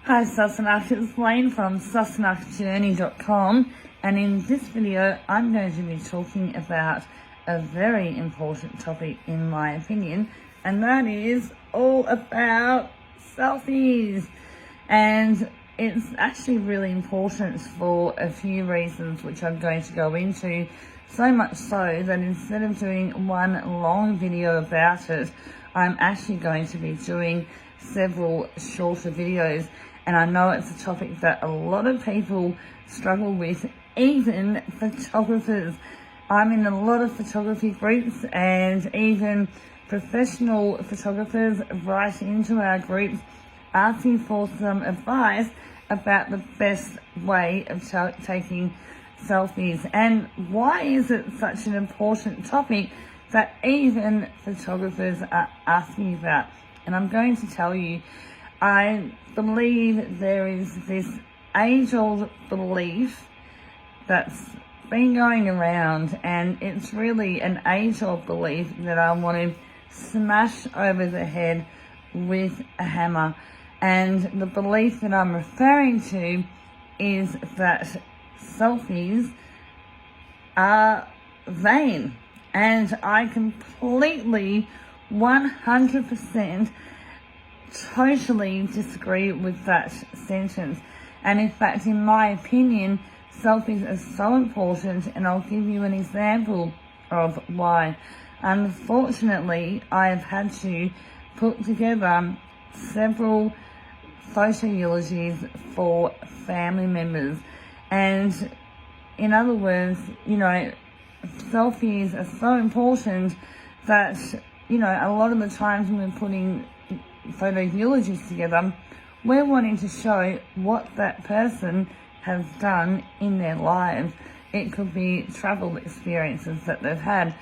Hi Sassenach, it's Wayne from sassenachjourney.com, and in this video I'm going to be talking about a very important topic in my opinion, and that is all about selfies. And it's actually really important for a few reasons which I'm going to go into, so much so that instead of doing one long video about it, I'm actually going to be doing several shorter videos. And I know it's a topic that a lot of people struggle with, even photographers. I'm in a lot of photography groups, and even professional photographers write into our groups asking for some advice about the best way of taking selfies. And why is it such an important topic that even photographers are asking about? And I'm going to tell you, I believe there is this age-old belief that's been going around, and it's really an age-old belief that I want to smash over the head with a hammer. And the belief that I'm referring to is that selfies are vain. And I completely, 100% totally disagree with that sentence. And in fact, in my opinion, selfies are so important, and I'll give you an example of why. Unfortunately, I have had to put together several photo eulogies for family members, and in other words, selfies are so important that, a lot of the times when we're putting photo eulogies together, we're wanting to show what that person has done in their lives. It could be travel experiences that they've had.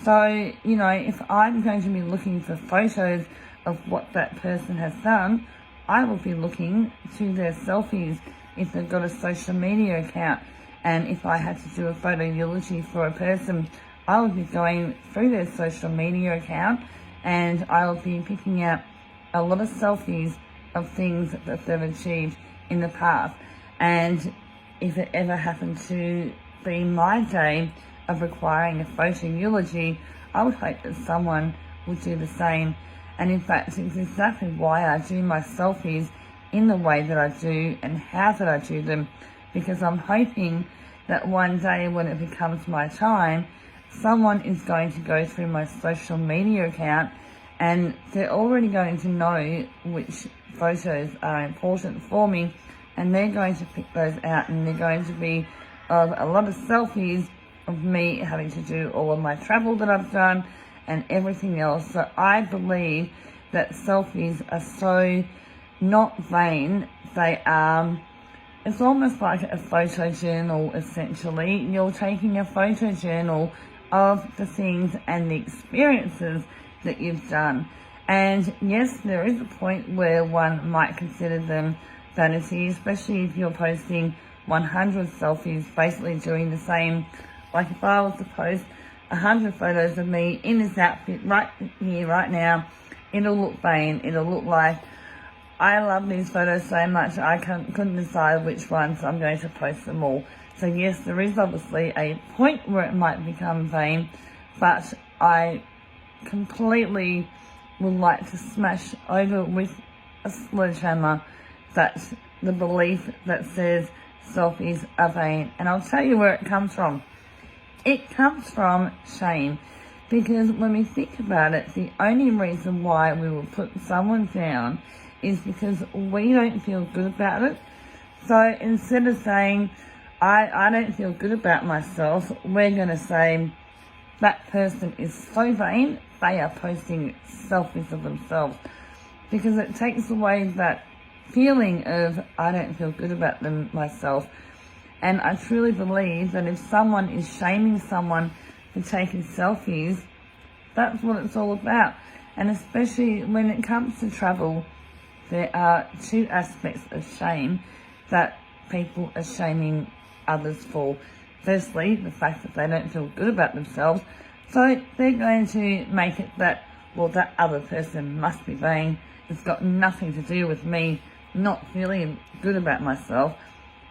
So, if I'm going to be looking for photos of what that person has done, I will be looking to their selfies if they've got a social media account. And if I had to do a photo eulogy for a person, I would be going through their social media account, and I will be picking out a lot of selfies of things that they've achieved in the past. And if it ever happened to be my day of requiring a photo eulogy, I would hope that someone would do the same. And in fact, it's exactly why I do my selfies in the way that I do and how that I do them, because I'm hoping that one day when it becomes my time, someone is going to go through my social media account, and they're already going to know which photos are important for me, and they're going to pick those out, and they're going to be of a lot of selfies of me having to do all of my travel that I've done and everything else. So I believe that selfies are so not vain. They are, it's almost like a photo journal, essentially. You're taking a photo journal of the things and the experiences that you've done. And yes, there is a point where one might consider them vanity, especially if you're posting 100 selfies, basically doing the same. Like if I was to post 100 photos of me in this outfit right here, right now, it'll look vain. It'll look like I love these photos so much I couldn't decide which ones, so I'm going to post them all. So yes, there is obviously a point where it might become vain, but I completely would like to smash over with a sledgehammer that's the belief that says selfies are vain. And I'll tell you where it comes from. It comes from shame. Because when we think about it, the only reason why we will put someone down is because we don't feel good about it. So instead of saying, I don't feel good about myself, we're going to say, that person is so vain, they are posting selfies of themselves. Because it takes away that feeling of, I don't feel good about myself. And I truly believe that if someone is shaming someone for taking selfies, that's what it's all about. And especially when it comes to travel, there are two aspects of shame that people are shaming others for. Firstly, the fact that they don't feel good about themselves, so they're going to make it that, well, that other person must be vain. It's got nothing to do with me. not feeling good about myself.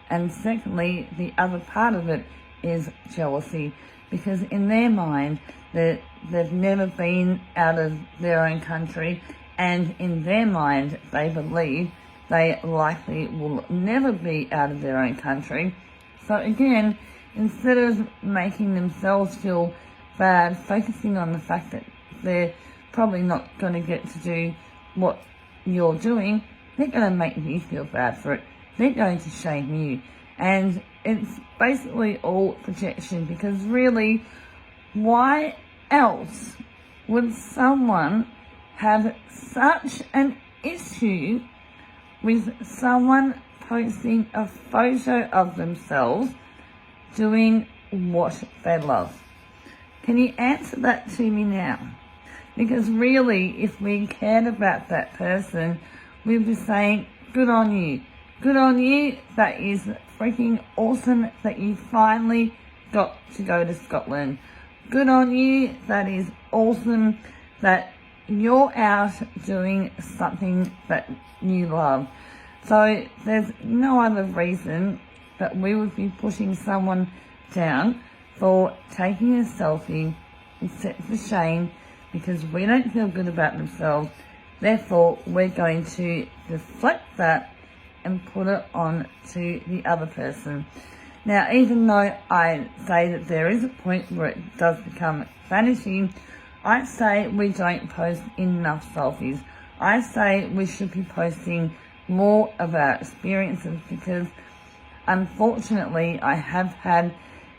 And secondly, the other part of it is jealousy, because in their mind, they've never been out of their own country, and in their mind, they believe they likely will never be out of their own country. So again, instead of making themselves feel bad, focusing on the fact that they're probably not going to get to do what you're doing, they're going to make you feel bad for it. They're going to shame you. And it's basically all projection, because really, why else would someone have such an issue with someone posting a photo of themselves doing what they love? Can you answer that to me now? Because really, if we cared about that person, we'd be saying, good on you. Good on you. That is freaking awesome that you finally got to go to Scotland. Good on you. That is awesome that you're out doing something that you love. So there's no other reason that we would be pushing someone down for taking a selfie and set for shame because we don't feel good about themselves. Therefore, we're going to deflect that and put it on to the other person. Now, even though I say that there is a point where it does become vanishing, I say we don't post enough selfies. I say we should be posting more of our experiences, because unfortunately I have had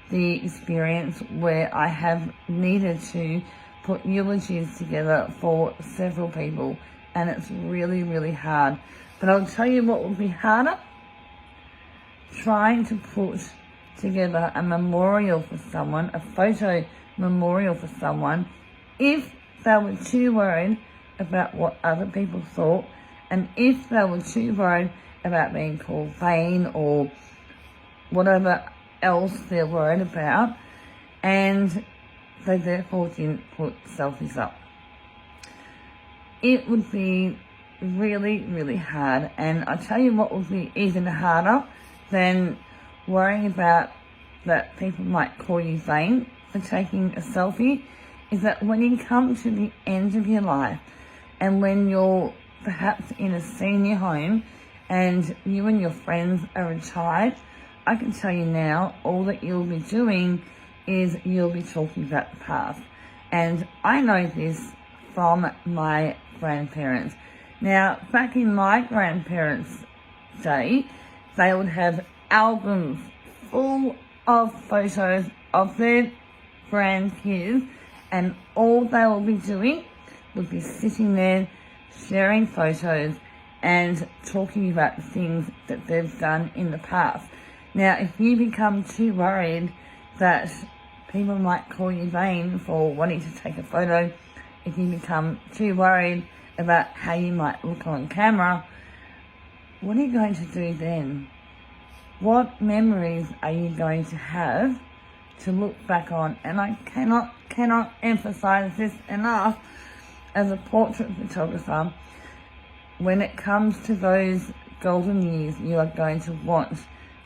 the experience where I have needed to put eulogies together for several people, and it's really, really hard. But I'll tell you what would be harder: trying to put together a memorial for someone, a photo memorial for someone, if they were too worried about what other people thought, and if they were too worried about being called vain or whatever else they're worried about, and they therefore didn't put selfies up. It would be really, really hard. And I'll tell you what would be even harder than worrying about that people might call you vain for taking a selfie, is that when you come to the end of your life, and when you're perhaps in a senior home and you and your friends are retired, I can tell you now, all that you'll be doing is you'll be talking about the past. And I know this from my grandparents. Now, back in my grandparents' day, they would have albums full of photos of their grandkids, and all they will be doing would be sitting there sharing photos and talking about the things that they've done in the past. Now, if you become too worried that people might call you vain for wanting to take a photo, if you become too worried about how you might look on camera, what are you going to do then? What memories are you going to have to look back on? And I cannot emphasize this enough. As a portrait photographer, when it comes to those golden years, you are going to want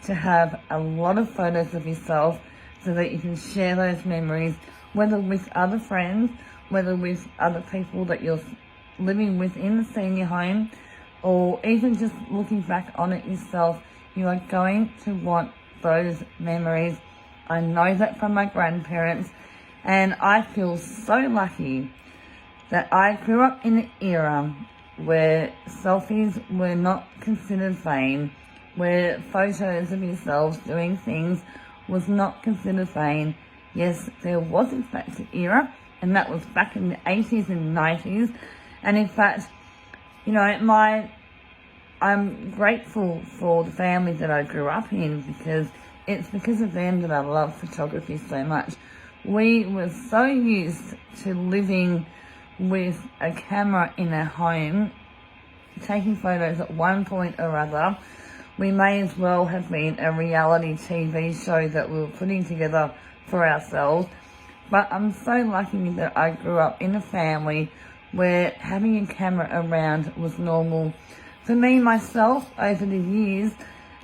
to have a lot of photos of yourself so that you can share those memories, whether with other friends, whether with other people that you're living with in the senior home, or even just looking back on it yourself. You are going to want those memories. I know that from my grandparents, and I feel so lucky that I grew up in an era where selfies were not considered vain, where photos of yourselves doing things was not considered vain. Yes, there was in fact an era, and that was back in the 80s and 90s. And in fact, you know, I'm grateful for the family that I grew up in, because it's because of them that I love photography so much. We were so used to living with a camera in our home, taking photos at one point or other. We may as well have been a reality TV show that we were putting together for ourselves. But I'm so lucky that I grew up in a family where having a camera around was normal. For me, myself, over the years,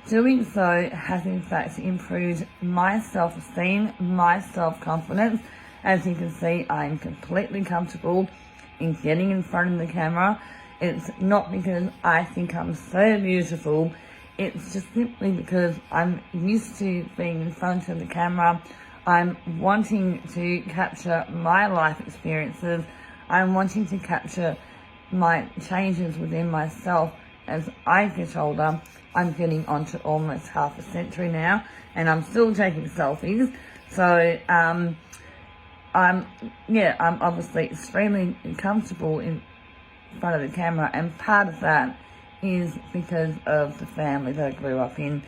doing so has in fact improved my self-esteem, my self-confidence. As you can see, I'm completely comfortable in getting in front of the camera. It's not because I think I'm so beautiful. It's just simply because I'm used to being in front of the camera. I'm wanting to capture my life experiences. I'm wanting to capture my changes within myself as I get older. I'm getting on to almost half a century now, and I'm still taking selfies. So, I'm obviously extremely comfortable in front of the camera, and part of that is because of the family that I grew up in.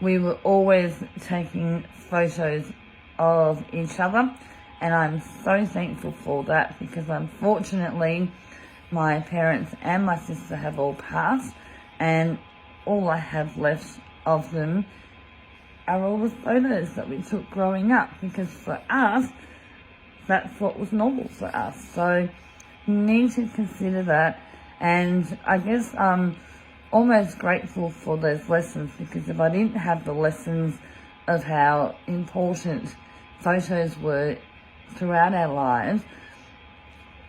We were always taking photos of each other, and I'm so thankful for that, because unfortunately my parents and my sister have all passed, and all I have left of them are all the photos that we took growing up, because for us, that's what was normal for us. So you need to consider that, and I guess I'm almost grateful for those lessons, because if I didn't have the lessons of how important photos were throughout our lives,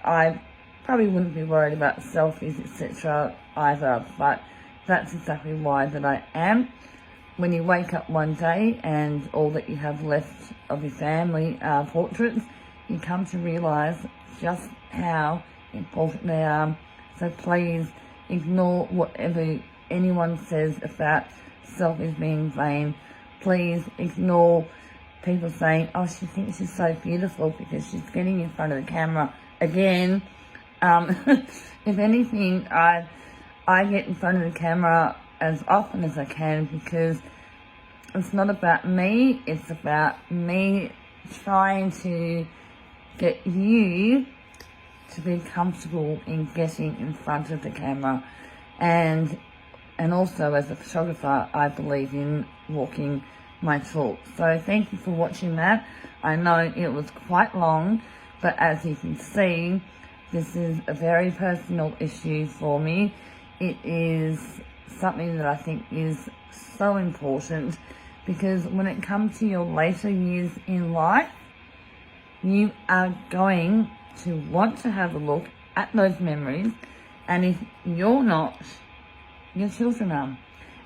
I probably wouldn't be worried about selfies, etc. either. But that's exactly why that I am. When you wake up one day and all that you have left of your family are portraits, you come to realise just how important they are. So please ignore whatever anyone says about selfies being vain. Please ignore people saying, oh, she thinks she's so beautiful because she's getting in front of the camera again. If anything, I get in front of the camera as often as I can, because it's not about me, it's about me trying to get you to be comfortable in getting in front of the camera. And also, as a photographer, I believe in walking my talk. So thank you for watching that. I know it was quite long, but as you can see, this is a very personal issue for me. It is something that I think is so important, because when it comes to your later years in life, you are going to want to have a look at those memories, and if you're not, your children are.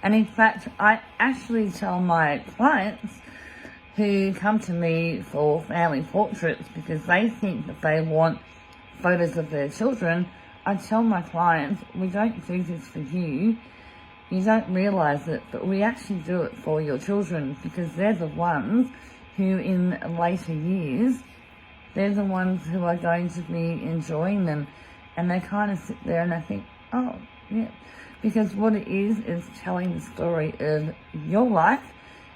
And in fact, I actually tell my clients who come to me for family portraits because they think that they want photos of their children, I tell my clients, we don't do this for you. You don't realise it, but we actually do it for your children, because they're the ones who in later years, they're the ones who are going to be enjoying them. And they kind of sit there and they think, oh, yeah. Because what it is telling the story of your life,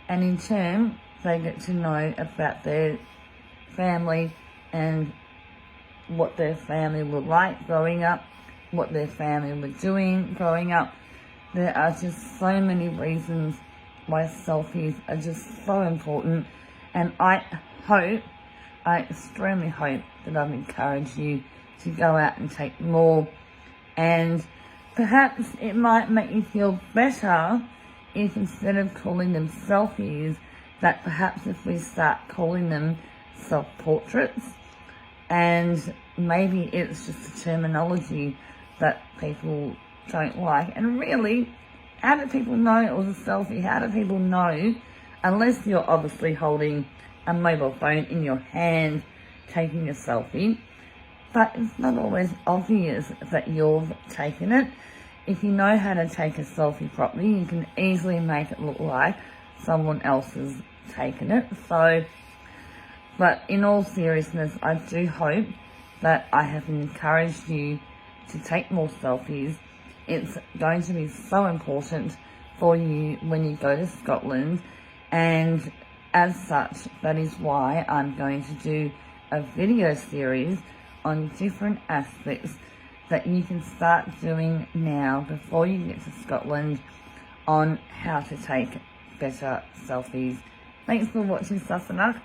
and in turn, they get to know about their family and what their family were like growing up, what their family were doing growing up. There are just so many reasons why selfies are just so important, and I extremely hope that I've encouraged you to go out and take more, and perhaps it might make you feel better if instead of calling them selfies, that perhaps if we start calling them self-portraits, and maybe it's just a terminology that people don't like. And really, how do people know it was a selfie? How do people know, unless you're obviously holding a mobile phone in your hand taking a selfie? But it's not always obvious that you've taken it. If you know how to take a selfie properly, you can easily make it look like someone else has taken it. So, but in all seriousness, I do hope that I have encouraged you to take more selfies. It's going to be so important for you when you go to Scotland, and as such, that is why I'm going to do a video series on different aspects that you can start doing now before you get to Scotland on how to take better selfies. Thanks for watching, Sassenach.